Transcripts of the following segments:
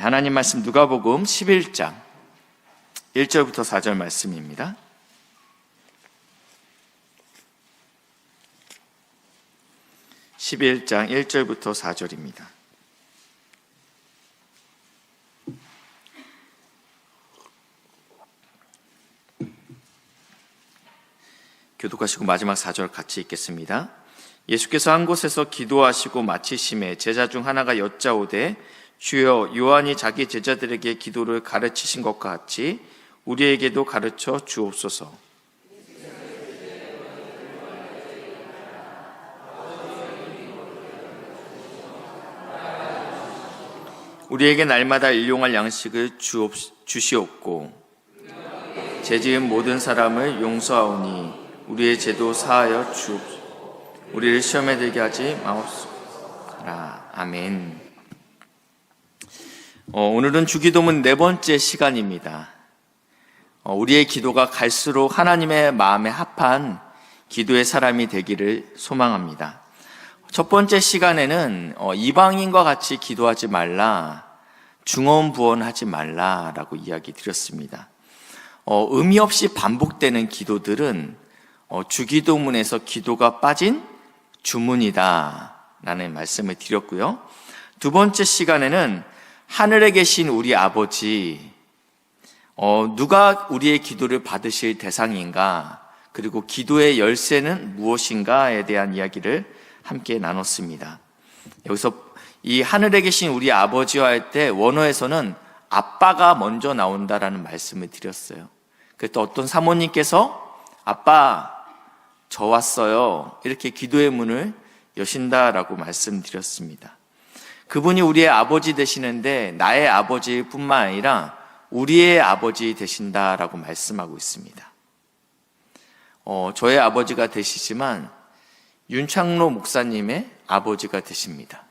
하나님 말씀 누가복음 11장 1절부터 4절 말씀입니다. (11장) 1절부터 4절입니다. 교독하시고 마지막 4절 같이 읽겠습니다. 예수께서 한 곳에서 기도하시고 마치심에 제자 중 하나가 여짜오되 주여, 요한이 자기 제자들에게 기도를 가르치신 것과 같이 우리에게도 가르쳐 주옵소서. 우리에게 날마다 일용할 양식을 주시옵고 죄지은 모든 사람을 용서하오니 우리의 죄도 사하여 주옵소서. 우리를 시험에 들게 하지 마옵소서. 아멘. 오늘은 주기도문 4번째 시간입니다. 우리의 기도가 갈수록 하나님의 마음에 합한 기도의 사람이 되기를 소망합니다. 첫 번째 시간에는 이방인과 같이 기도하지 말라, 중언부언하지 말라라고 이야기 드렸습니다. 의미 없이 반복되는 기도들은 주기도문에서 기도가 빠진 주문이다 라는 말씀을 드렸고요. 두 번째 시간에는 하늘에 계신 우리 아버지, 누가 우리의 기도를 받으실 대상인가, 그리고 기도의 열쇠는 무엇인가에 대한 이야기를 함께 나눴습니다. 여기서 이 하늘에 계신 우리 아버지와 할 때 원어에서는 아빠가 먼저 나온다라는 말씀을 드렸어요. 그때 어떤 사모님께서 아빠 저 왔어요 이렇게 기도의 문을 여신다라고 말씀드렸습니다. 그분이 우리의 아버지 되시는데 나의 아버지일 뿐만 아니라 우리의 아버지 되신다라고 말씀하고 있습니다. 저의 아버지가 되시지만 윤창로 목사님의 아버지가 되십니다.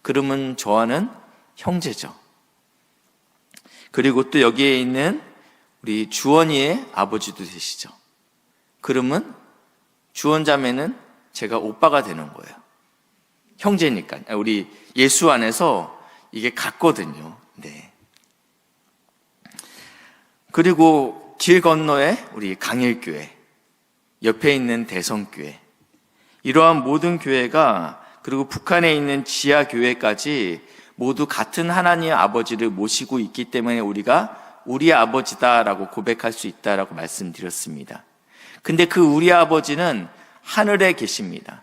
그러면 저와는 형제죠. 그리고 또 여기에 있는 우리 주원이의 아버지도 되시죠. 그러면 주원자매는 제가 오빠가 되는 거예요. 형제니까. 우리 예수 안에서 이게 같거든요. 네. 그리고 길 건너에 우리 강일교회, 옆에 있는 대성교회, 이러한 모든 교회가, 그리고 북한에 있는 지하교회까지 모두 같은 하나님의 아버지를 모시고 있기 때문에 우리가 우리 아버지다라고 고백할 수 있다라고 말씀드렸습니다. 근데 그 우리 아버지는 하늘에 계십니다.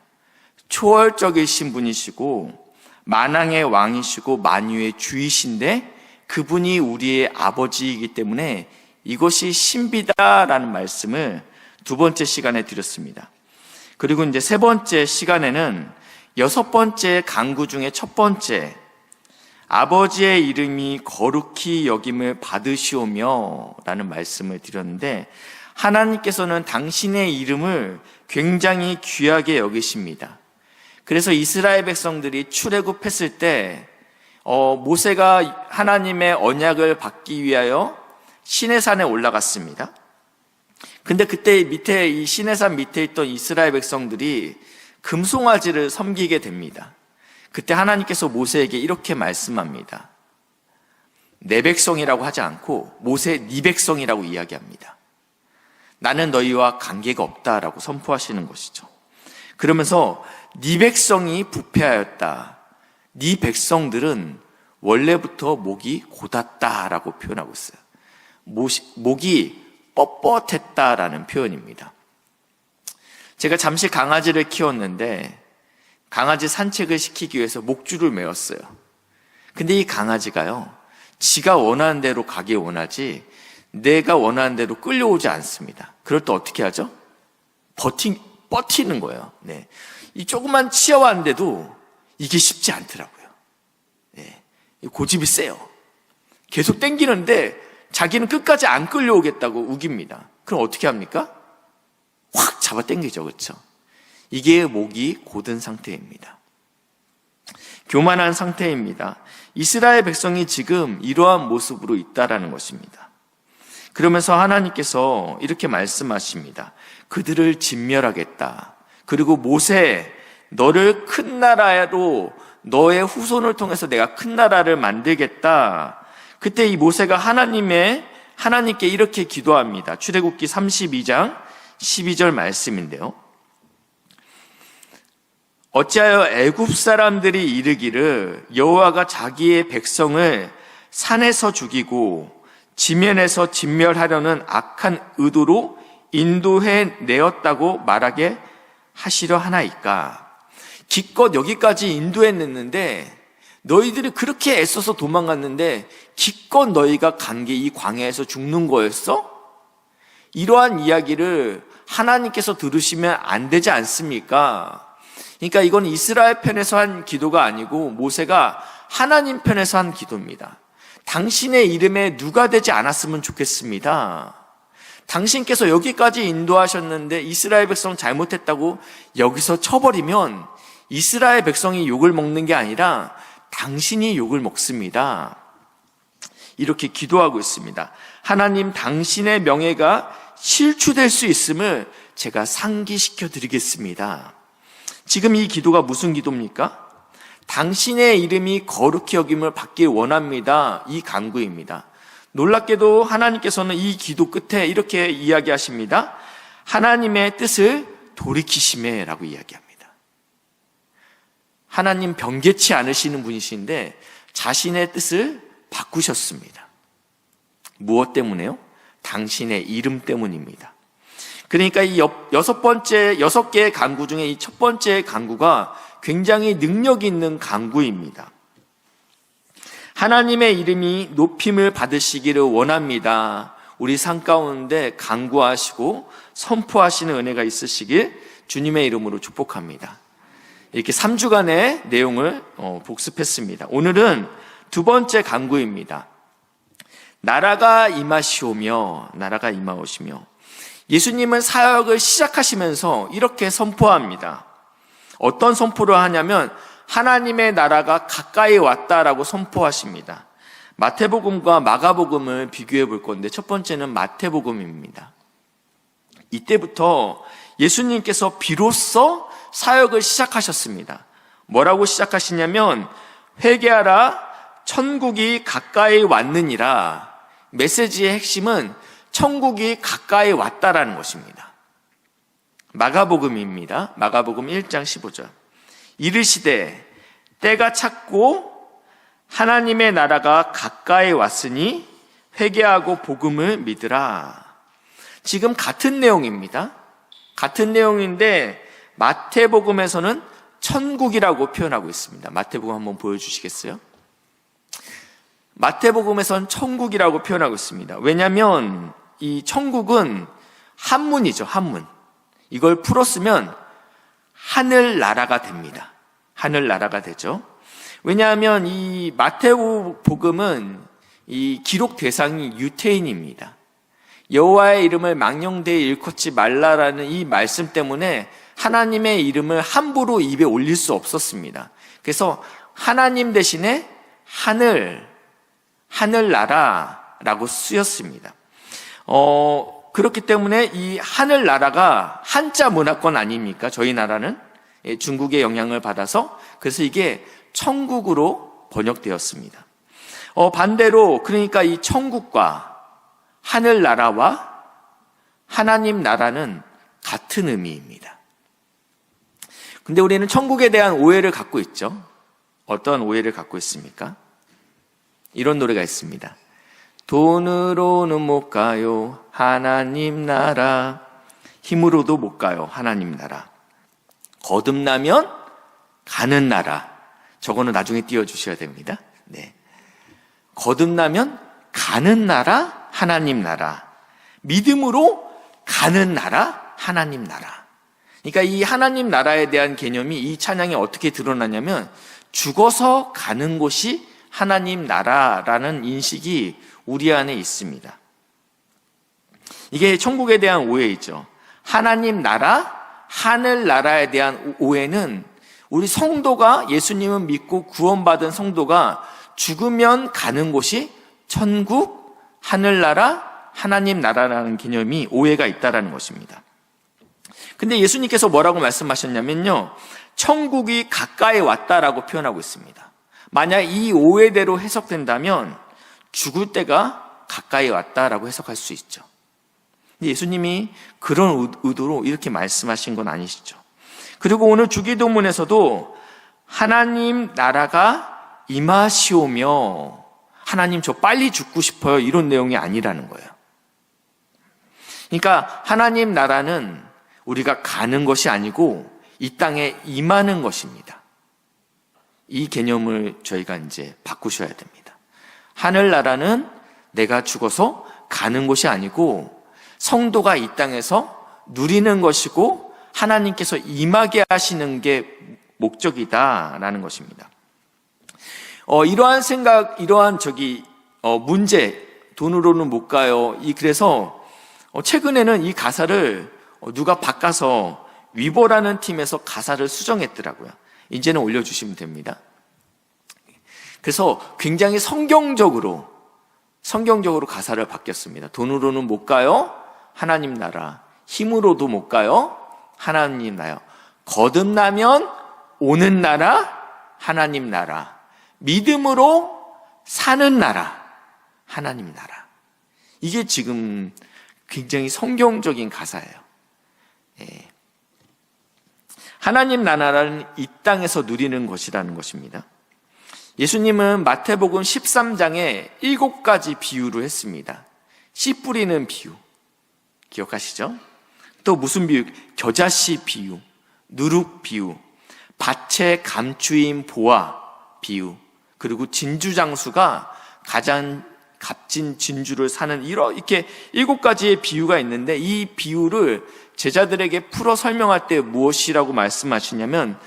초월적이신 분이시고 만왕의 왕이시고 만유의 주이신데 그분이 우리의 아버지이기 때문에 이것이 신비다라는 말씀을 두 번째 시간에 드렸습니다. 그리고 이제 세 번째 시간에는 6번째 강구 중에 첫 번째, 아버지의 이름이 거룩히 여김을 받으시오며 라는 말씀을 드렸는데, 하나님께서는 당신의 이름을 굉장히 귀하게 여기십니다. 그래서 이스라엘 백성들이 출애굽했을 때 모세가 하나님의 언약을 받기 위하여 시내산에 올라갔습니다. 근데 그때 밑에, 이 시내산 밑에 있던 이스라엘 백성들이 금송아지를 섬기게 됩니다. 그때 하나님께서 모세에게 이렇게 말씀합니다. 내 백성이라고 하지 않고 모세 네 백성이라고 이야기합니다. 나는 너희와 관계가 없다라고 선포하시는 것이죠. 그러면서 네 백성이 부패하였다, 네 백성들은 원래부터 목이 곧았다라고 표현하고 있어요. 목이 뻣뻣했다라는 표현입니다. 제가 잠시 강아지를 키웠는데 강아지 산책을 시키기 위해서 목줄을 메었어요. 근데 이 강아지가요, 지가 원하는 대로 가기 원하지 내가 원하는 대로 끌려오지 않습니다. 그럴 때 어떻게 하죠? 버티는 거예요. 네. 이 조그만 치아와인데도 이게 쉽지 않더라고요. 네. 고집이 세요. 계속 땡기는데 자기는 끝까지 안 끌려오겠다고 우깁니다. 그럼 어떻게 합니까? 확 잡아 당기죠. 그렇죠? 이게 목이 곧은 상태입니다. 교만한 상태입니다. 이스라엘 백성이 지금 이러한 모습으로 있다라는 것입니다. 그러면서 하나님께서 이렇게 말씀하십니다. 그들을 진멸하겠다. 그리고 모세, 너를 큰 나라로 너의 후손을 통해서 내가 큰 나라를 만들겠다. 그때 이 모세가 하나님께 이렇게 기도합니다. 출애굽기 32장 12절 말씀인데요. 어찌하여 애굽 사람들이 이르기를 여호와가 자기의 백성을 산에서 죽이고 지면에서 진멸하려는 악한 의도로 인도해 내었다고 말하게 하시려 하나이까. 기껏 여기까지 인도해냈는데 너희들이 그렇게 애써서 도망갔는데 기껏 너희가 간 게 이 광야에서 죽는 거였어? 이러한 이야기를 하나님께서 들으시면 안 되지 않습니까? 그러니까 이건 이스라엘 편에서 한 기도가 아니고 모세가 하나님 편에서 한 기도입니다. 당신의 이름에 누가 되지 않았으면 좋겠습니다. 당신께서 여기까지 인도하셨는데 이스라엘 백성 잘못했다고 여기서 쳐버리면 이스라엘 백성이 욕을 먹는 게 아니라 당신이 욕을 먹습니다. 이렇게 기도하고 있습니다. 하나님, 당신의 명예가 실추될 수 있음을 제가 상기시켜 드리겠습니다. 지금 이 기도가 무슨 기도입니까? 당신의 이름이 거룩히 여김을 받길 원합니다. 이 간구입니다. 놀랍게도 하나님께서는 이 기도 끝에 이렇게 이야기하십니다. 하나님의 뜻을 돌이키시매 라고 이야기합니다. 하나님 변개치 않으시는 분이신데 자신의 뜻을 바꾸셨습니다. 무엇 때문에요? 당신의 이름 때문입니다. 그러니까 이 6개의 간구 중에 이 첫 번째 간구가 굉장히 능력 있는 간구입니다. 하나님의 이름이 높임을 받으시기를 원합니다. 우리 삶 가운데 간구하시고 선포하시는 은혜가 있으시길 주님의 이름으로 축복합니다. 이렇게 3주간의 내용을 복습했습니다. 오늘은 두 번째 간구입니다. 나라가 임하시오며. 예수님은 사역을 시작하시면서 이렇게 선포합니다. 어떤 선포를 하냐면 하나님의 나라가 가까이 왔다라고 선포하십니다. 마태복음과 마가복음을 비교해 볼 건데 첫 번째는 마태복음입니다. 이때부터 예수님께서 비로소 사역을 시작하셨습니다. 뭐라고 시작하시냐면 회개하라, 천국이 가까이 왔느니라. 메시지의 핵심은 천국이 가까이 왔다라는 것입니다. 마가복음입니다. 마가복음 1장 15절. 이르시되 때가 찼고 하나님의 나라가 가까이 왔으니 회개하고 복음을 믿으라. 지금 같은 내용입니다. 같은 내용인데 마태복음에서는 천국이라고 표현하고 있습니다. 마태복음 한번 보여주시겠어요? 마태복음에서는 천국이라고 표현하고 있습니다. 왜냐하면 이 천국은 한문이죠. 한문. 이걸 풀었으면 하늘나라가 됩니다. 하늘나라가 되죠. 왜냐하면 이 마태복음은 이 기록 대상이 유태인입니다. 여호와의 이름을 망령되이 일컫지 말라라는 이 말씀 때문에 하나님의 이름을 함부로 입에 올릴 수 없었습니다. 그래서 하나님 대신에 하늘나라라고 쓰였습니다. 그렇기 때문에 이 하늘나라가 한자 문화권 아닙니까? 저희 나라는 중국의 영향을 받아서 그래서 이게 천국으로 번역되었습니다. 반대로 그러니까 이 천국과 하늘나라와 하나님 나라는 같은 의미입니다. 근데 우리는 천국에 대한 오해를 갖고 있죠. 어떤 오해를 갖고 있습니까? 이런 노래가 있습니다. 돈으로는 못 가요 하나님 나라, 힘으로도 못 가요 하나님 나라, 거듭나면 가는 나라. 저거는 나중에 띄워주셔야 됩니다. 네. 거듭나면 가는 나라, 하나님 나라. 믿음으로 가는 나라, 하나님 나라. 그러니까 이 하나님 나라에 대한 개념이 이 찬양에 어떻게 드러나냐면 죽어서 가는 곳이 하나님 나라라는 인식이 우리 안에 있습니다. 이게 천국에 대한 오해이죠. 하나님 나라, 하늘 나라에 대한 오해는 우리 성도가 예수님을 믿고 구원받은 성도가 죽으면 가는 곳이 천국, 하늘나라, 하나님 나라라는 개념이 오해가 있다라는 것입니다. 근데 예수님께서 뭐라고 말씀하셨냐면요. 천국이 가까이 왔다라고 표현하고 있습니다. 만약 이 오해대로 해석된다면 죽을 때가 가까이 왔다라고 해석할 수 있죠. 예수님이 그런 의도로 이렇게 말씀하신 건 아니시죠. 그리고 오늘 주기도문에서도 하나님 나라가 임하시오며 하나님 저 빨리 죽고 싶어요 이런 내용이 아니라는 거예요. 그러니까 하나님 나라는 우리가 가는 것이 아니고 이 땅에 임하는 것입니다. 이 개념을 저희가 이제 바꾸셔야 됩니다. 하늘나라는 내가 죽어서 가는 곳이 아니고 성도가 이 땅에서 누리는 것이고 하나님께서 임하게 하시는 게 목적이다라는 것입니다. 이러한 생각, 이러한 문제, 돈으로는 못 가요. 그래서 최근에는 이 가사를 누가 바꿔서 위보라는 팀에서 가사를 수정했더라고요. 이제는 올려주시면 됩니다. 그래서 굉장히 성경적으로 가사를 바뀌었습니다. 돈으로는 못 가요. 하나님 나라. 힘으로도 못 가요. 하나님 나라. 거듭나면 오는 나라. 하나님 나라. 믿음으로 사는 나라. 하나님 나라. 이게 지금 굉장히 성경적인 가사예요. 예. 하나님 나라는 이 땅에서 누리는 것이라는 것입니다. 예수님은 마태복음 13장에 7가지 비유를 했습니다. 씨 뿌리는 비유. 기억하시죠? 또 무슨 비유? 겨자씨 비유, 누룩 비유, 밭에 감추인 보화 비유, 그리고 진주장수가 가장 값진 진주를 사는 이렇게 7가지의 비유가 있는데 이 비유를 제자들에게 풀어 설명할 때 무엇이라고 말씀하시냐면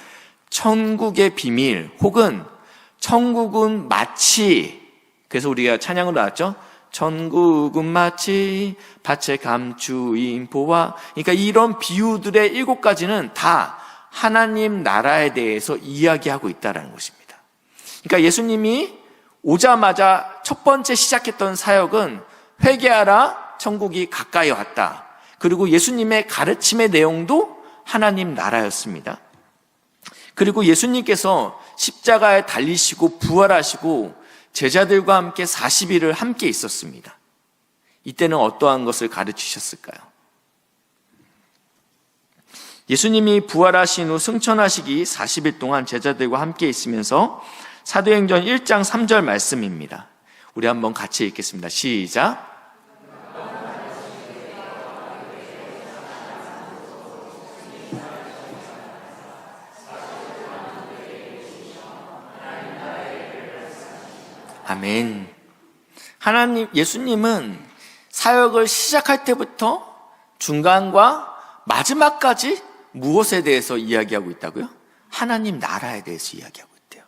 천국의 비밀 혹은 천국은 마치, 그래서 우리가 찬양으로 나왔죠. 천국은 마치 밭에 감추인 보화. 그러니까 이런 비유들의 7가지는 다 하나님 나라에 대해서 이야기하고 있다는 것입니다. 그러니까 예수님이 오자마자 첫 번째 시작했던 사역은 회개하라, 천국이 가까이 왔다. 그리고 예수님의 가르침의 내용도 하나님 나라였습니다. 그리고 예수님께서 십자가에 달리시고 부활하시고 제자들과 함께 40일을 함께 있었습니다. 이때는 어떠한 것을 가르치셨을까요? 예수님이 부활하신 후 승천하시기 40일 동안 제자들과 함께 있으면서 사도행전 1장 3절 말씀입니다. 우리 한번 같이 읽겠습니다. 시작. 아멘. 예수님은 사역을 시작할 때부터 중간과 마지막까지 무엇에 대해서 이야기하고 있다고요? 하나님 나라에 대해서 이야기하고 있대요.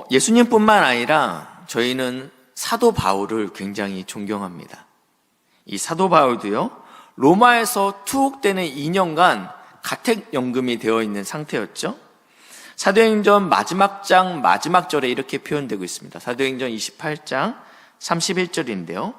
예수님뿐만 아니라 저희는 사도 바울을 굉장히 존경합니다. 이 사도 바울도요, 로마에서 투옥되는 2년간 가택연금이 되어 있는 상태였죠. 사도행전 마지막 장 마지막 절에 이렇게 표현되고 있습니다. 사도행전 28장 31절인데요.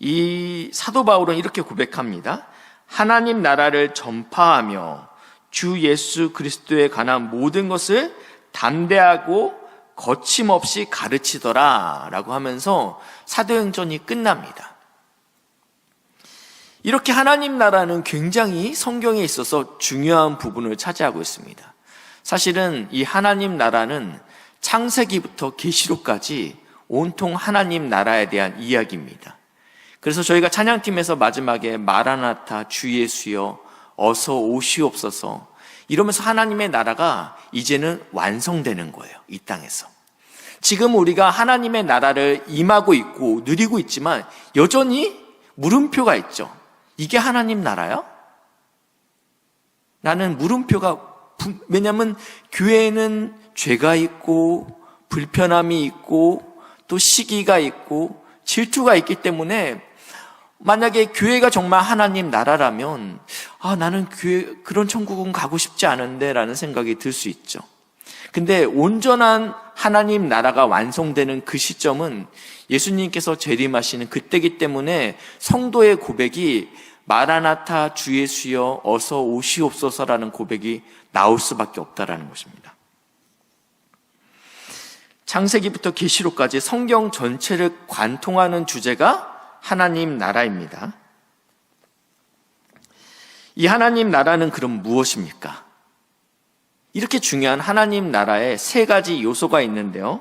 이 사도 바울은 이렇게 고백합니다. 하나님 나라를 전파하며 주 예수 그리스도에 관한 모든 것을 담대하고 거침없이 가르치더라 라고 하면서 사도행전이 끝납니다. 이렇게 하나님 나라는 굉장히 성경에 있어서 중요한 부분을 차지하고 있습니다. 사실은 이 하나님 나라는 창세기부터 계시록까지 온통 하나님 나라에 대한 이야기입니다. 그래서 저희가 찬양팀에서 마지막에 마라나타 주 예수여 어서 오시옵소서 이러면서 하나님의 나라가 이제는 완성되는 거예요. 이 땅에서. 지금 우리가 하나님의 나라를 임하고 있고 누리고 있지만 여전히 물음표가 있죠. 이게 하나님 나라야? 나는 물음표가 왜냐하면 교회에는 죄가 있고 불편함이 있고 또 시기가 있고 질투가 있기 때문에 만약에 교회가 정말 하나님 나라라면 나는 교회 그런 천국은 가고 싶지 않은데 라는 생각이 들 수 있죠. 근데 온전한 하나님 나라가 완성되는 그 시점은 예수님께서 재림하시는 그때이기 때문에 성도의 고백이 마라나타 주 예수여 어서 오시옵소서라는 고백이 나올 수밖에 없다라는 것입니다. 창세기부터 계시록까지 성경 전체를 관통하는 주제가 하나님 나라입니다. 이 하나님 나라는 그럼 무엇입니까? 이렇게 중요한 하나님 나라에 세 가지 요소가 있는데요.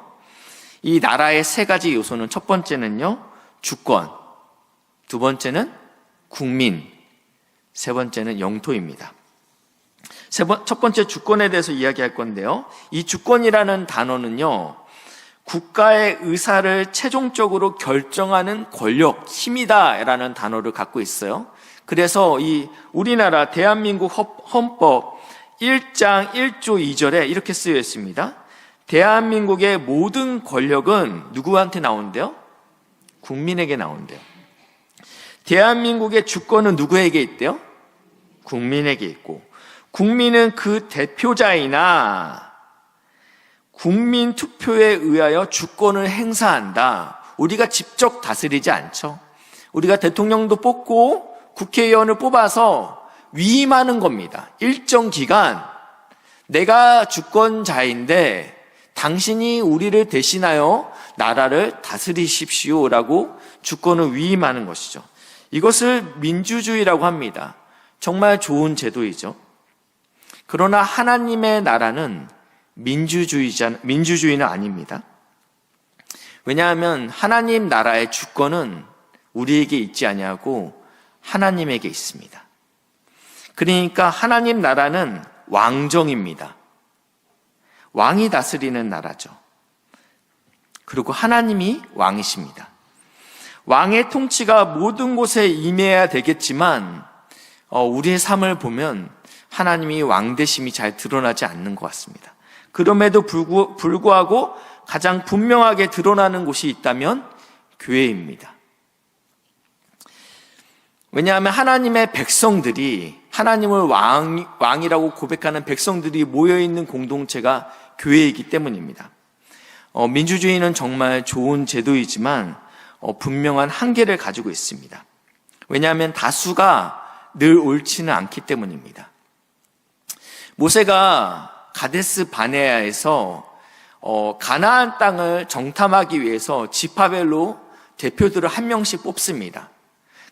이 나라의 세 가지 요소는 첫 번째는요, 주권, 두 번째는 국민, 세 번째는 영토입니다. 첫 번째 주권에 대해서 이야기할 건데요. 이 주권이라는 단어는요, 국가의 의사를 최종적으로 결정하는 권력, 힘이다라는 단어를 갖고 있어요. 그래서 이 우리나라 대한민국 헌법 1장 1조 2절에 이렇게 쓰여 있습니다. 대한민국의 모든 권력은 누구한테 나온대요? 국민에게 나온대요. 대한민국의 주권은 누구에게 있대요? 국민에게 있고, 국민은 그 대표자이나 국민 투표에 의하여 주권을 행사한다. 우리가 직접 다스리지 않죠. 우리가 대통령도 뽑고 국회의원을 뽑아서 위임하는 겁니다. 일정 기간 내가 주권자인데 당신이 우리를 대신하여 나라를 다스리십시오라고 주권을 위임하는 것이죠. 이것을 민주주의라고 합니다. 정말 좋은 제도이죠. 그러나 하나님의 나라는 민주주의는 아닙니다. 왜냐하면 하나님 나라의 주권은 우리에게 있지 아니하고 하나님에게 있습니다. 그러니까 하나님 나라는 왕정입니다. 왕이 다스리는 나라죠. 그리고 하나님이 왕이십니다. 왕의 통치가 모든 곳에 임해야 되겠지만 우리의 삶을 보면 하나님이 왕되심이 잘 드러나지 않는 것 같습니다. 그럼에도 불구하고 가장 분명하게 드러나는 곳이 있다면 교회입니다. 왜냐하면 하나님의 백성들이, 하나님을 왕이라고 고백하는 백성들이 모여있는 공동체가 교회이기 때문입니다. 민주주의는 정말 좋은 제도이지만 분명한 한계를 가지고 있습니다. 왜냐하면 다수가 늘 옳지는 않기 때문입니다. 모세가 가데스 바네아에서 가나안 땅을 정탐하기 위해서 지파별로 대표들을 한 명씩 뽑습니다.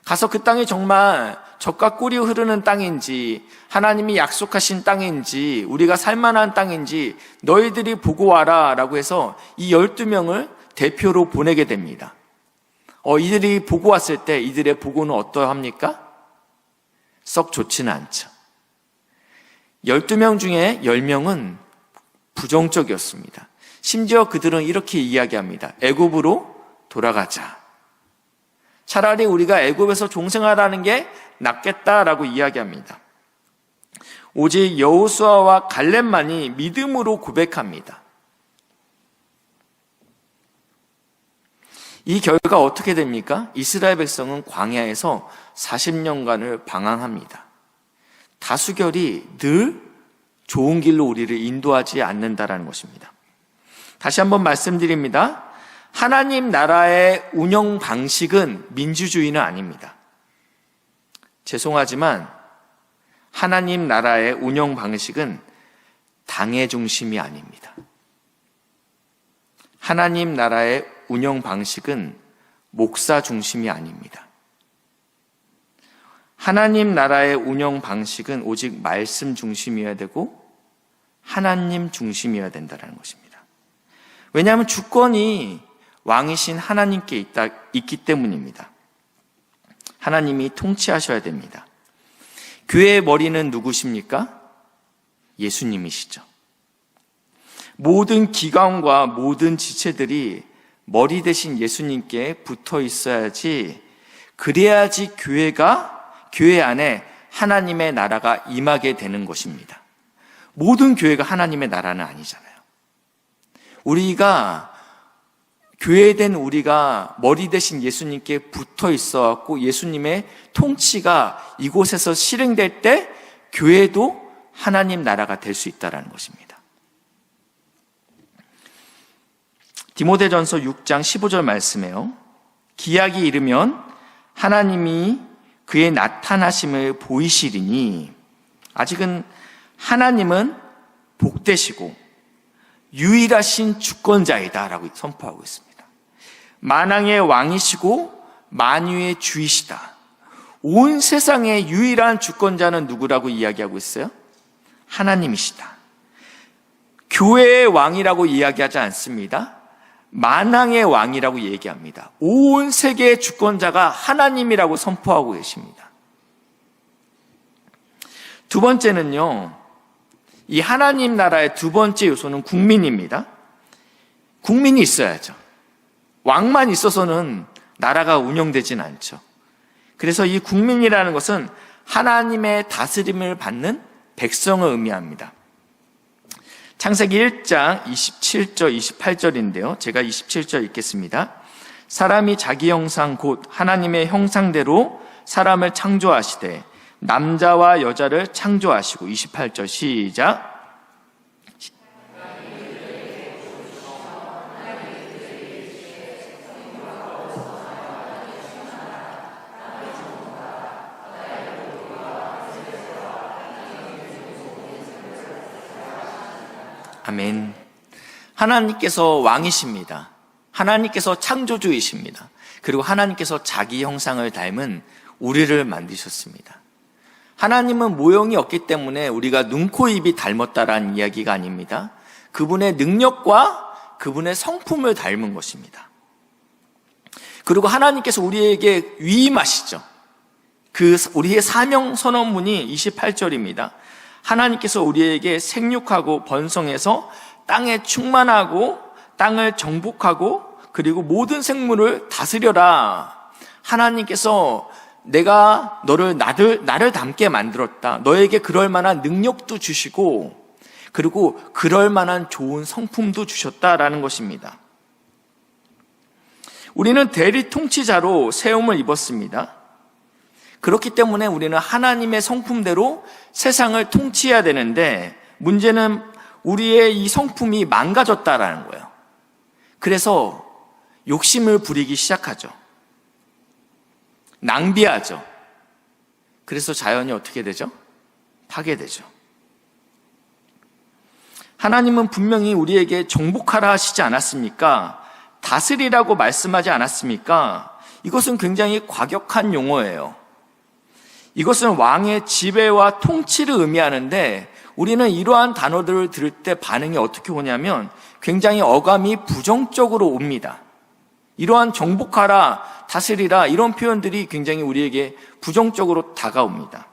가서 그 땅이 정말 젖과 꿀이 흐르는 땅인지, 하나님이 약속하신 땅인지, 우리가 살만한 땅인지 너희들이 보고 와라 라고 해서 이 12명을 대표로 보내게 됩니다. 이들이 보고 왔을 때 이들의 보고는 어떠합니까? 썩 좋지는 않죠. 12명 중에 10명은 부정적이었습니다. 심지어 그들은 이렇게 이야기합니다. 애굽으로 돌아가자. 차라리 우리가 애굽에서 종생하라는 게 낫겠다라고 이야기합니다. 오직 여호수아와 갈렙만이 믿음으로 고백합니다. 이 결과 어떻게 됩니까? 이스라엘 백성은 광야에서 40년간을 방황합니다. 다수결이 늘 좋은 길로 우리를 인도하지 않는다라는 것입니다. 다시 한번 말씀드립니다. 하나님 나라의 운영 방식은 민주주의는 아닙니다. 죄송하지만 하나님 나라의 운영 방식은 당의 중심이 아닙니다. 하나님 나라의 운영 방식은 목사 중심이 아닙니다. 하나님 나라의 운영 방식은 오직 말씀 중심이어야 되고 하나님 중심이어야 된다는 것입니다. 왜냐하면 주권이 왕이신 하나님께 있기 때문입니다. 하나님이 통치하셔야 됩니다. 교회의 머리는 누구십니까? 예수님이시죠. 모든 기관과 모든 지체들이 머리 대신 예수님께 붙어 있어야지, 그래야지 교회 안에 하나님의 나라가 임하게 되는 것입니다. 모든 교회가 하나님의 나라는 아니잖아요. 교회된 우리가 머리 대신 예수님께 붙어 있어갖고 예수님의 통치가 이곳에서 실행될 때 교회도 하나님 나라가 될 수 있다는 것입니다. 디모데전서 6장 15절 말씀에요. 기약이 이르면 하나님이 그의 나타나심을 보이시리니 아직은 하나님은 복되시고 유일하신 주권자이다 라고 선포하고 있습니다. 만왕의 왕이시고 만유의 주이시다. 온 세상의 유일한 주권자는 누구라고 이야기하고 있어요? 하나님이시다. 교회의 왕이라고 이야기하지 않습니다. 만왕의 왕이라고 얘기합니다. 온 세계의 주권자가 하나님이라고 선포하고 계십니다. 두 번째는요, 이 하나님 나라의 두 번째 요소는 국민입니다. 국민이 있어야죠. 왕만 있어서는 나라가 운영되진 않죠. 그래서 이 국민이라는 것은 하나님의 다스림을 받는 백성을 의미합니다. 창세기 1장 27절 28절인데요. 제가 27절 읽겠습니다. 사람이 자기 형상 곧 하나님의 형상대로 사람을 창조하시되 남자와 여자를 창조하시고 28절 시작. 아멘. 하나님께서 왕이십니다. 하나님께서 창조주이십니다. 그리고 하나님께서 자기 형상을 닮은 우리를 만드셨습니다. 하나님은 모형이 없기 때문에 우리가 눈, 코, 입이 닮았다라는 이야기가 아닙니다. 그분의 능력과 그분의 성품을 닮은 것입니다. 그리고 하나님께서 우리에게 위임하시죠. 우리의 사명 선언문이 28절입니다. 하나님께서 우리에게 생육하고 번성해서 땅에 충만하고 땅을 정복하고 그리고 모든 생물을 다스려라. 하나님께서 내가 나를 닮게 만들었다. 너에게 그럴 만한 능력도 주시고 그리고 그럴 만한 좋은 성품도 주셨다라는 것입니다. 우리는 대리 통치자로 세움을 입었습니다. 그렇기 때문에 우리는 하나님의 성품대로 세상을 통치해야 되는데 문제는 우리의 이 성품이 망가졌다라는 거예요. 그래서 욕심을 부리기 시작하죠. 낭비하죠. 그래서 자연이 어떻게 되죠? 파괴되죠. 하나님은 분명히 우리에게 정복하라 하시지 않았습니까? 다스리라고 말씀하지 않았습니까? 이것은 굉장히 과격한 용어예요. 이것은 왕의 지배와 통치를 의미하는데 우리는 이러한 단어들을 들을 때 반응이 어떻게 오냐면 굉장히 어감이 부정적으로 옵니다. 이러한 정복하라, 다스리라 이런 표현들이 굉장히 우리에게 부정적으로 다가옵니다.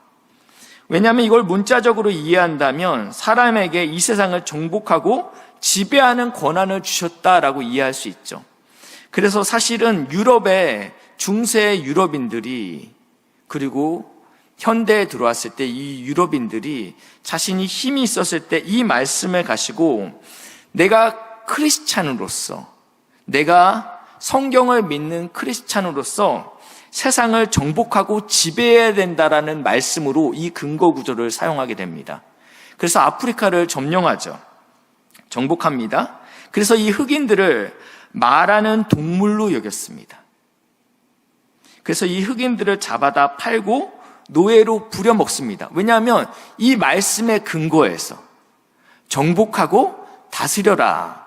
왜냐하면 이걸 문자적으로 이해한다면 사람에게 이 세상을 정복하고 지배하는 권한을 주셨다라고 이해할 수 있죠. 그래서 사실은 유럽의 중세 유럽인들이 그리고 현대에 들어왔을 때 이 유럽인들이 자신이 힘이 있었을 때 이 말씀을 가지고 내가 크리스찬으로서 내가 성경을 믿는 크리스찬으로서 세상을 정복하고 지배해야 된다라는 말씀으로 이 근거 구조를 사용하게 됩니다. 그래서 아프리카를 점령하죠. 정복합니다. 그래서 이 흑인들을 말하는 동물로 여겼습니다. 그래서 이 흑인들을 잡아다 팔고 노예로 부려먹습니다. 왜냐하면 이 말씀의 근거에서 정복하고 다스려라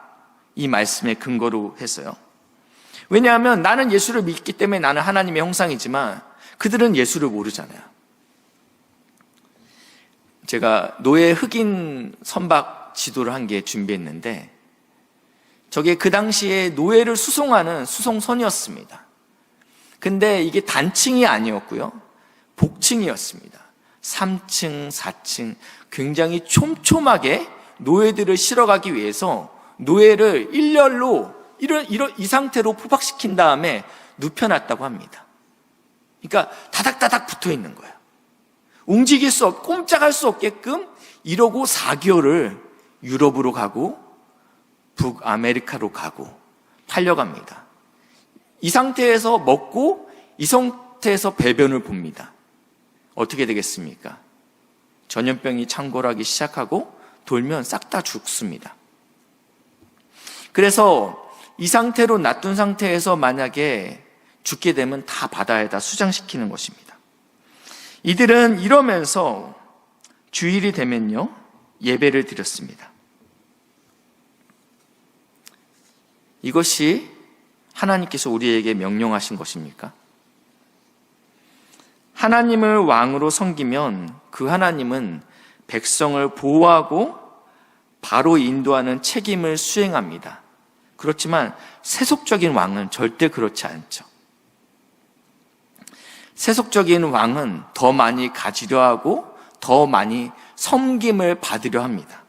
이 말씀의 근거로 해서요. 왜냐하면 나는 예수를 믿기 때문에 나는 하나님의 형상이지만 그들은 예수를 모르잖아요. 제가 노예 흑인 선박 지도를 한 개 준비했는데 저게 그 당시에 노예를 수송하는 수송선이었습니다. 근데 이게 단층이 아니었고요. 복층이었습니다. 3층, 4층 굉장히 촘촘하게 노예들을 실어가기 위해서 노예를 일렬로 이 상태로 포박시킨 다음에 눕혀놨다고 합니다. 그러니까 다닥다닥 붙어 있는 거예요. 움직일 수 없고 꼼짝할 수 없게끔 이러고 4개월을 유럽으로 가고 북아메리카로 가고 팔려갑니다. 이 상태에서 먹고 이 상태에서 배변을 봅니다. 어떻게 되겠습니까? 전염병이 창궐하기 시작하고 돌면 싹 다 죽습니다. 그래서 이 상태로 놔둔 상태에서 만약에 죽게 되면 다 바다에다 수장시키는 것입니다. 이들은 이러면서 주일이 되면요, 예배를 드렸습니다. 이것이 하나님께서 우리에게 명령하신 것입니까? 하나님을 왕으로 섬기면 그 하나님은 백성을 보호하고 바로 인도하는 책임을 수행합니다. 그렇지만 세속적인 왕은 절대 그렇지 않죠. 세속적인 왕은 더 많이 가지려 하고 더 많이 섬김을 받으려 합니다.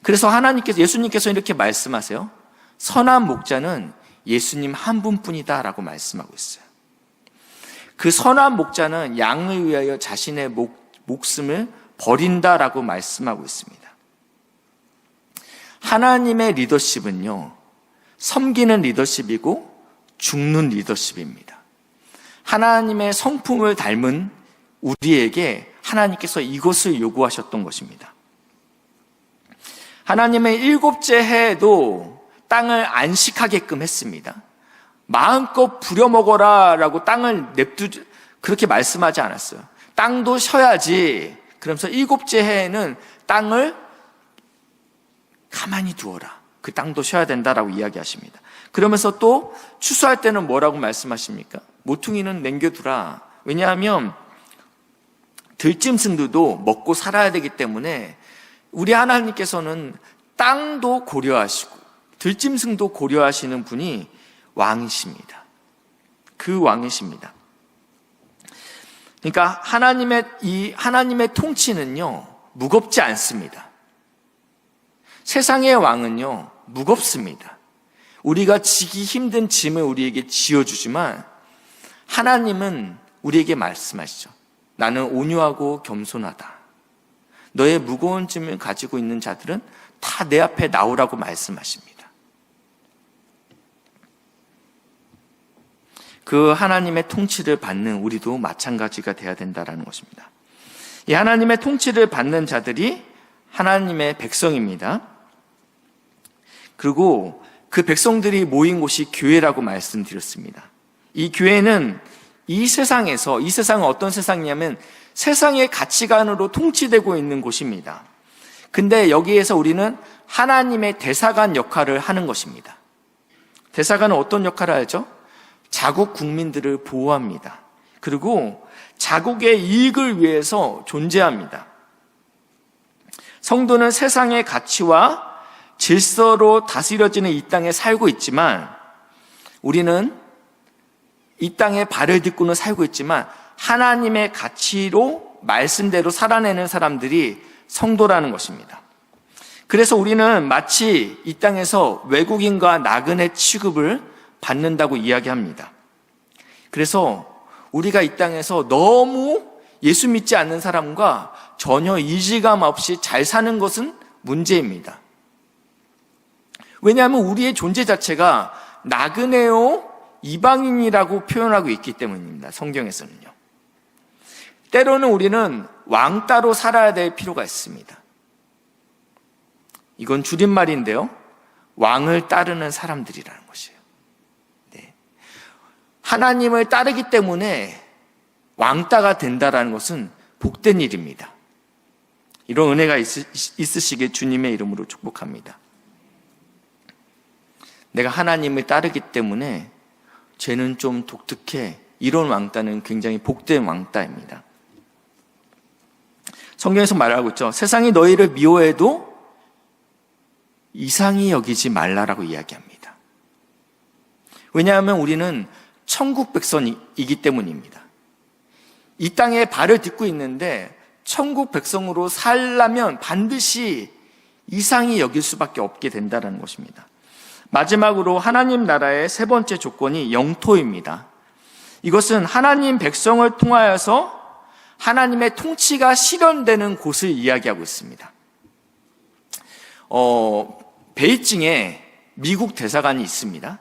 그래서 예수님께서 이렇게 말씀하세요. 선한 목자는 예수님 한 분뿐이다 라고 말씀하고 있어요. 그 선한 목자는 양을 위하여 자신의 목숨을 버린다라고 말씀하고 있습니다. 하나님의 리더십은요, 섬기는 리더십이고 죽는 리더십입니다. 하나님의 성품을 닮은 우리에게 하나님께서 이것을 요구하셨던 것입니다. 하나님의 7째 해에도 땅을 안식하게끔 했습니다. 마음껏 부려먹어라 라고 땅을 그렇게 말씀하지 않았어요. 땅도 쉬어야지. 그러면서 7째 해에는 땅을 가만히 두어라. 그 땅도 쉬어야 된다라고 이야기하십니다. 그러면서 또 추수할 때는 뭐라고 말씀하십니까? 모퉁이는 남겨두라. 왜냐하면 들짐승들도 먹고 살아야 되기 때문에 우리 하나님께서는 땅도 고려하시고 들짐승도 고려하시는 분이 왕이십니다. 그 왕이십니다. 그러니까 하나님의 통치는요, 무겁지 않습니다. 세상의 왕은요, 무겁습니다. 우리가 지기 힘든 짐을 우리에게 지어주지만 하나님은 우리에게 말씀하시죠. 나는 온유하고 겸손하다. 너의 무거운 짐을 가지고 있는 자들은 다 내 앞에 나오라고 말씀하십니다. 그 하나님의 통치를 받는 우리도 마찬가지가 돼야 된다는 것입니다. 이 하나님의 통치를 받는 자들이 하나님의 백성입니다. 그리고 그 백성들이 모인 곳이 교회라고 말씀드렸습니다. 이 교회는 이 세상은 어떤 세상이냐면 세상의 가치관으로 통치되고 있는 곳입니다. 근데 여기에서 우리는 하나님의 대사관 역할을 하는 것입니다. 대사관은 어떤 역할을 하죠? 자국 국민들을 보호합니다. 그리고 자국의 이익을 위해서 존재합니다. 성도는 세상의 가치와 질서로 다스려지는 이 땅에 살고 있지만 우리는 이 땅에 발을 딛고는 살고 있지만 하나님의 가치로 말씀대로 살아내는 사람들이 성도라는 것입니다. 그래서 우리는 마치 이 땅에서 외국인과 나그네 취급을 받는다고 이야기합니다. 그래서 우리가 이 땅에서 너무 예수 믿지 않는 사람과 전혀 이질감 없이 잘 사는 것은 문제입니다. 왜냐하면 우리의 존재 자체가 나그네요 이방인이라고 표현하고 있기 때문입니다. 성경에서는요. 때로는 우리는 왕따로 살아야 될 필요가 있습니다. 이건 줄임말인데요. 왕을 따르는 사람들이라는 것이에요. 네. 하나님을 따르기 때문에 왕따가 된다는 것은 복된 일입니다. 이런 은혜가 있으시길 주님의 이름으로 축복합니다. 내가 하나님을 따르기 때문에 쟤는 좀 독특해. 이런 왕따는 굉장히 복된 왕따입니다. 성경에서 말하고 있죠. 세상이 너희를 미워해도 이상히 여기지 말라라고 이야기합니다. 왜냐하면 우리는 천국 백성이기 때문입니다. 이 땅에 발을 딛고 있는데 천국 백성으로 살려면 반드시 이상히 여길 수밖에 없게 된다는 것입니다. 마지막으로 하나님 나라의 세 번째 조건이 영토입니다. 이것은 하나님 백성을 통하여서 하나님의 통치가 실현되는 곳을 이야기하고 있습니다. 베이징에 미국 대사관이 있습니다.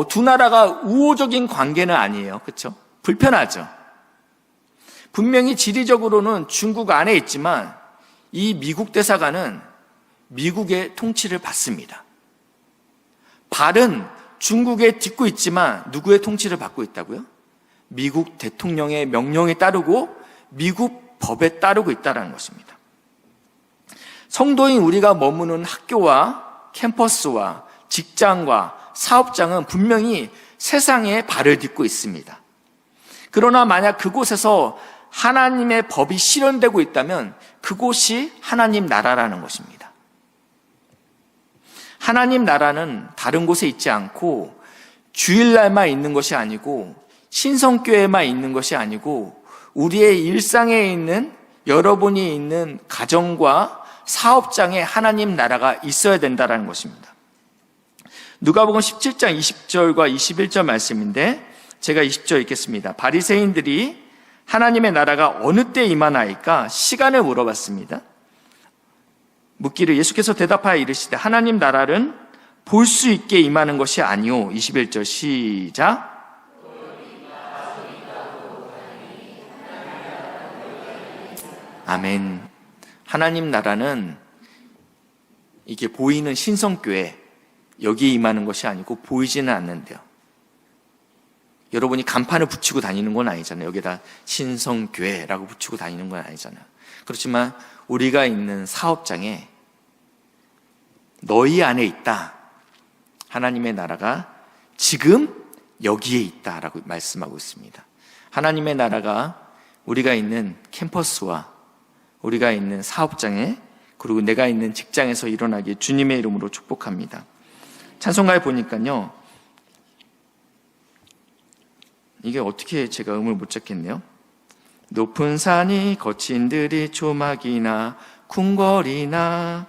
두 나라가 우호적인 관계는 아니에요. 그렇죠? 불편하죠. 분명히 지리적으로는 중국 안에 있지만 이 미국 대사관은 미국의 통치를 받습니다. 발은 중국에 딛고 있지만 누구의 통치를 받고 있다고요? 미국 대통령의 명령에 따르고 미국 법에 따르고 있다는 것입니다. 성도인 우리가 머무는 학교와 캠퍼스와 직장과 사업장은 분명히 세상에 발을 딛고 있습니다. 그러나 만약 그곳에서 하나님의 법이 실현되고 있다면 그곳이 하나님 나라라는 것입니다. 하나님 나라는 다른 곳에 있지 않고 주일날만 있는 것이 아니고 신성교회만 있는 것이 아니고 우리의 일상에 있는 여러분이 있는 가정과 사업장에 하나님 나라가 있어야 된다는 것입니다. 누가복음 17장 20절과 21절 말씀인데 제가 20절 읽겠습니다. 바리새인들이 하나님의 나라가 어느 때 임하나이까 시간을 물어봤습니다. 묻기를 예수께서 대답하여 이르시되 하나님 나라는 볼 수 있게 임하는 것이 아니오. 21절 시작. 아멘. 하나님 나라는 이게 보이는 신성교회 여기에 임하는 것이 아니고 보이지는 않는데요. 여러분이 간판을 붙이고 다니는 건 아니잖아요. 여기다 신성교회라고 붙이고 다니는 건 아니잖아요. 그렇지만 우리가 있는 사업장에 너희 안에 있다. 하나님의 나라가 지금 여기에 있다라고 말씀하고 있습니다. 하나님의 나라가 우리가 있는 캠퍼스와 우리가 있는 사업장에 그리고 내가 있는 직장에서 일어나기에 주님의 이름으로 축복합니다. 찬송가에 보니까요. 이게 어떻게 제가 음을 못 잡겠네요. 높은 산이 거친 들이 조막이나 궁궐이나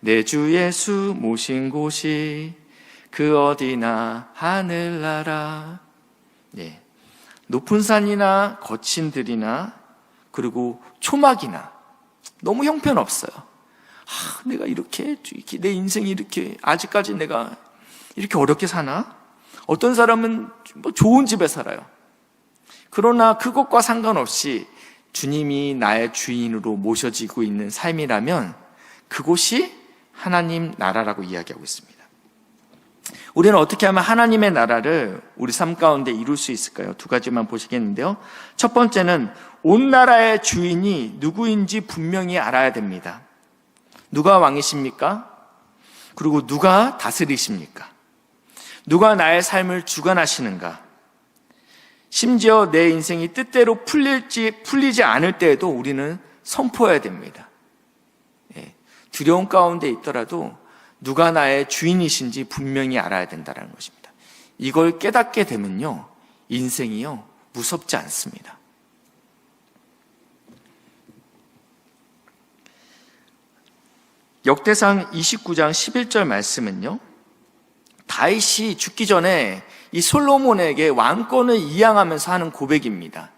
내 주 예수 모신 곳이 그 어디나 하늘나라. 네. 높은 산이나 거친 들이나 그리고 초막이나 너무 형편없어요. 내가 이렇게 내 인생이 이렇게 아직까지 내가 이렇게 어렵게 사나? 어떤 사람은 좋은 집에 살아요. 그러나 그것과 상관없이 주님이 나의 주인으로 모셔지고 있는 삶이라면 그곳이 하나님 나라라고 이야기하고 있습니다. 우리는 어떻게 하면 하나님의 나라를 우리 삶 가운데 이룰 수 있을까요? 두 가지만 보시겠는데요. 첫 번째는 온 나라의 주인이 누구인지 분명히 알아야 됩니다. 누가 왕이십니까? 그리고 누가 다스리십니까? 누가 나의 삶을 주관하시는가? 심지어 내 인생이 뜻대로 풀리지 않을 때에도 우리는 선포해야 됩니다. 두려움 가운데 있더라도 누가 나의 주인이신지 분명히 알아야 된다는 것입니다. 이걸 깨닫게 되면요, 인생이요 무섭지 않습니다. 역대상 29장 11절 말씀은요, 다윗이 죽기 전에 이 솔로몬에게 왕권을 이양하면서 하는 고백입니다.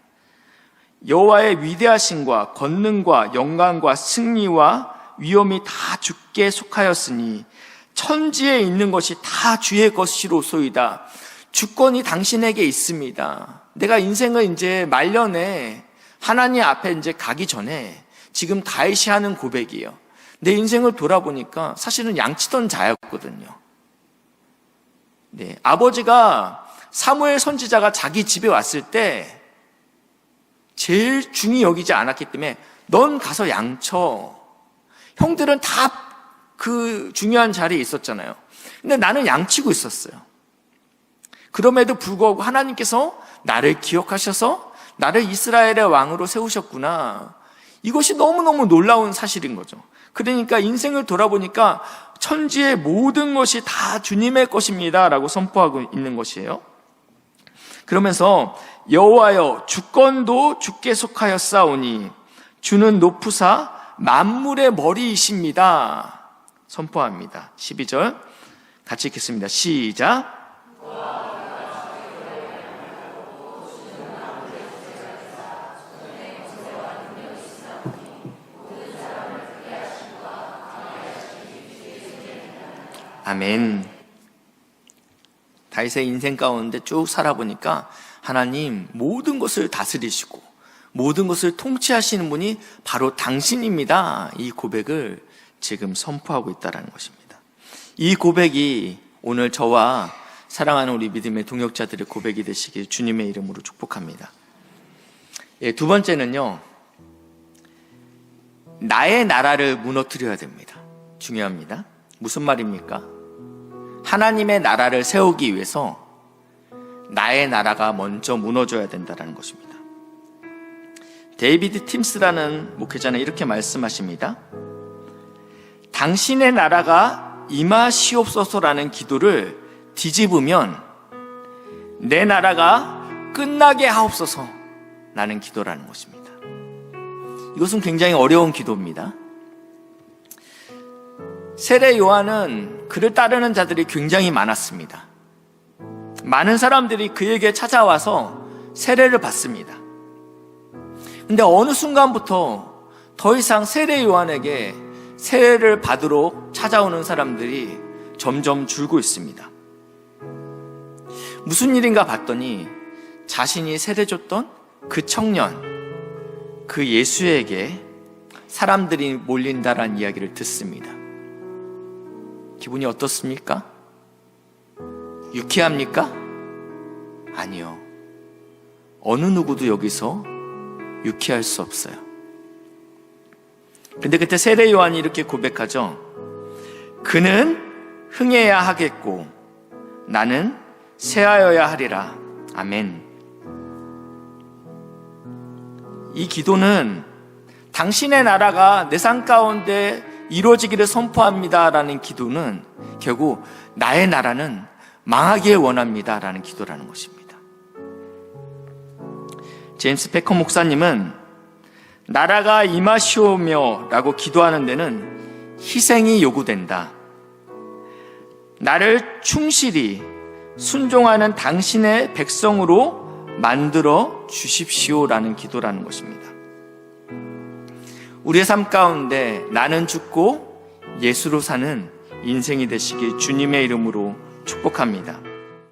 여호와의 위대하심과 권능과 영광과 승리와 위엄이 다 주께 속하였으니 천지에 있는 것이 다 주의 것이로소이다. 주권이 당신에게 있습니다. 내가 인생을 이제 말년에 하나님 앞에 이제 가기 전에 지금 다윗이 하는 고백이에요. 내 인생을 돌아보니까 사실은 양치던 자였거든요. 네, 아버지가 사무엘 선지자가 자기 집에 왔을 때 제일 중히 여기지 않았기 때문에 넌 가서 양쳐. 형들은 다 그 중요한 자리에 있었잖아요. 근데 나는 양치고 있었어요. 그럼에도 불구하고 하나님께서 나를 기억하셔서 나를 이스라엘의 왕으로 세우셨구나. 이것이 너무너무 놀라운 사실인 거죠. 그러니까 인생을 돌아보니까 천지의 모든 것이 다 주님의 것입니다 라고 선포하고 있는 것이에요. 그러면서 여호와여 주권도 주께 속하였사오니 주는 높으사 만물의 머리이십니다. 선포합니다. 12절 같이 읽겠습니다. 시작. 아멘. 다윗의 인생 가운데 쭉 살아보니까 하나님 모든 것을 다스리시고 모든 것을 통치하시는 분이 바로 당신입니다. 이 고백을 지금 선포하고 있다는 것입니다. 이 고백이 오늘 저와 사랑하는 우리 믿음의 동역자들의 고백이 되시길 주님의 이름으로 축복합니다. 두 번째는요, 나의 나라를 무너뜨려야 됩니다. 중요합니다. 무슨 말입니까? 하나님의 나라를 세우기 위해서 나의 나라가 먼저 무너져야 된다는 것입니다. 데이비드 팀스라는 목회자는 이렇게 말씀하십니다. 당신의 나라가 임하시옵소서라는 기도를 뒤집으면 내 나라가 끝나게 하옵소서 라는 기도라는 것입니다. 이것은 굉장히 어려운 기도입니다. 세례 요한은 그를 따르는 자들이 굉장히 많았습니다. 많은 사람들이 그에게 찾아와서 세례를 받습니다. 근데 어느 순간부터 더 이상 세례 요한에게 세례를 받으러 찾아오는 사람들이 점점 줄고 있습니다. 무슨 일인가 봤더니 자신이 세례 줬던 그 청년, 그 예수에게 사람들이 몰린다라는 이야기를 듣습니다. 기분이 어떻습니까? 유쾌합니까? 아니요. 어느 누구도 여기서 유쾌할 수 없어요. 근데 그때 세례 요한이 이렇게 고백하죠. 그는 흥해야 하겠고 나는 쇠하여야 하리라. 아멘. 이 기도는 당신의 나라가 내 삶 가운데 이루어지기를 선포합니다 라는 기도는 결국 나의 나라는 망하길 원합니다 라는 기도라는 것입니다. 제임스 패커 목사님은 나라가 임하시오며 라고 기도하는 데는 희생이 요구된다. 나를 충실히 순종하는 당신의 백성으로 만들어 주십시오 라는 기도라는 것입니다. 우리의 삶 가운데 나는 죽고 예수로 사는 인생이 되시길 주님의 이름으로 축복합니다.